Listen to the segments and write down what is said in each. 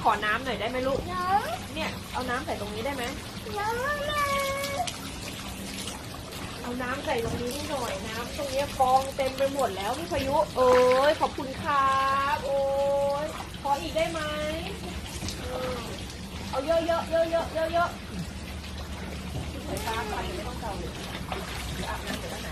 ขอน้ำหน่อยได้ไหมลูกเนี่ยเอาน้ำใส่ตรงนี้ได้ไหมเอาน้ำใส่ตรงนี้หน่อยน้ำตรงนี้ฟองเต็มไปหมดแล้วพี่พายุเอ้ยขอบคุณครับโอ้ยขออีกได้ไหมเอาเยอะเยอะเยอะเยอะเยอะเยอะใส่ตาไปไม่ต้องเกาเลยเดี๋ยวอาบน้ำเดี๋ยวไหน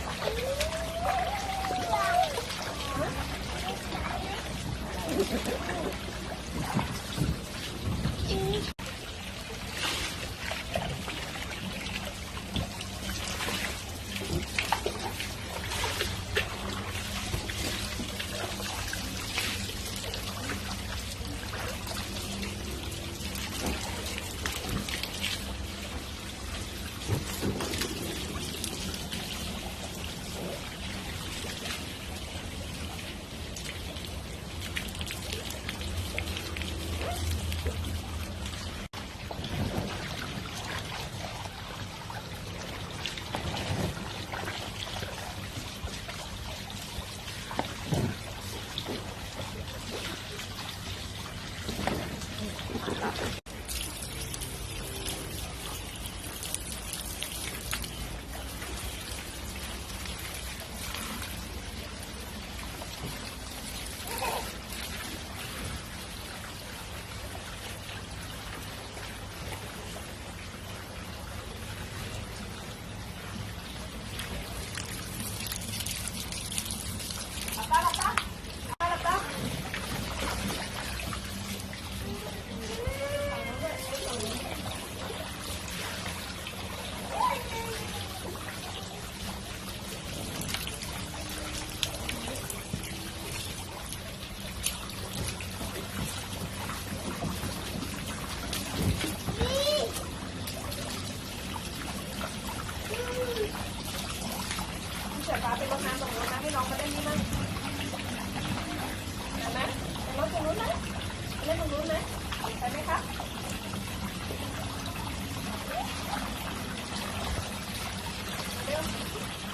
เดี๋ยวป้าไปรดน้ำตรงนู้นนะให้น้องมาเล่นนี่มั้งเห็นไหมไปรดตรงนู้นไหมเล่นตรงนู้นไหมไปไหมคะเร็ว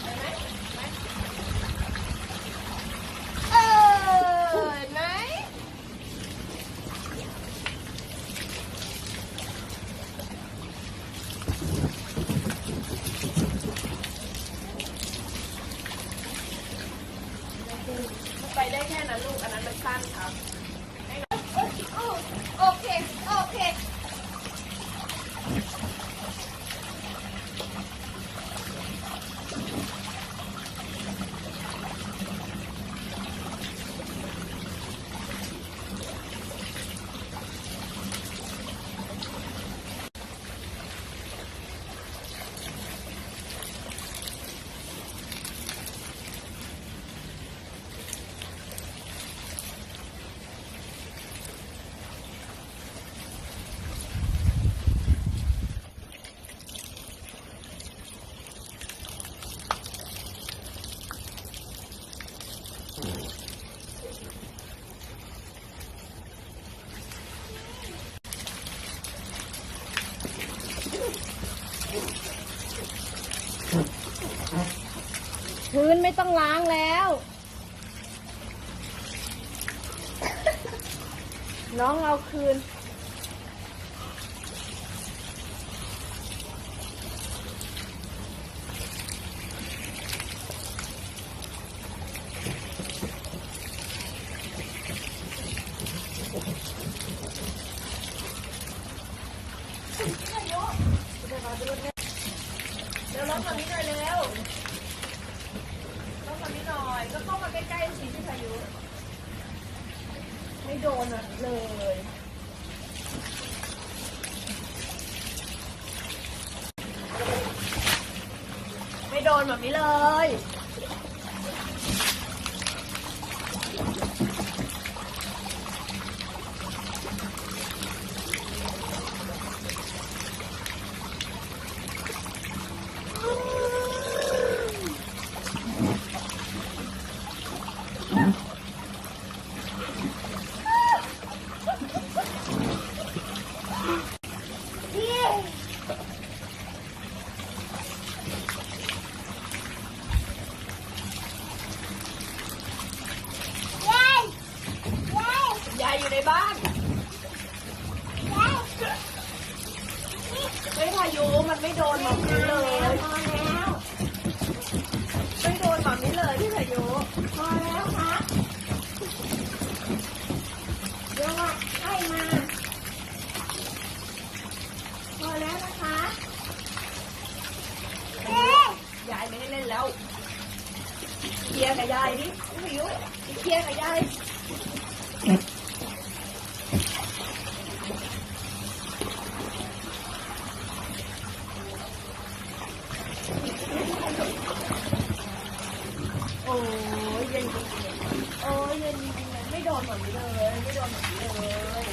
ไปไหมไปเห็นไหมไปได้แค่นั้นลูกอันนั้นมันสั้นครับโอเคโอเคพื้นไม่ต้องล้างแล้วน้องเอาคืนเดี๋ยวรถคันนี้หน่อยเร็วรถคันนี้หน่อยก็เข้ามาใกล้ๆสิพี่พายุไม่โดนเลยไม่โดนแบบนี้เลยยายอยู่ในบ้าน ยุมันไม่โดนแบบนี้เลย พอแล้ว ไม่โดนแบบนี้เลยพี่พายุ พอแล้วครับเดี๋ยวว่าให้มาพอแล้วนะคะเอ๊ะ ยายไม่ได้เล่นแล้วเคลียร์กับยายดิพี่พายุเคลียร์กับยาย โอ้ยเย็นจริงๆโอ้ยเย็นจริงๆไม่โดนแบบนี้เลย ไม่โดนแบบนี้เลย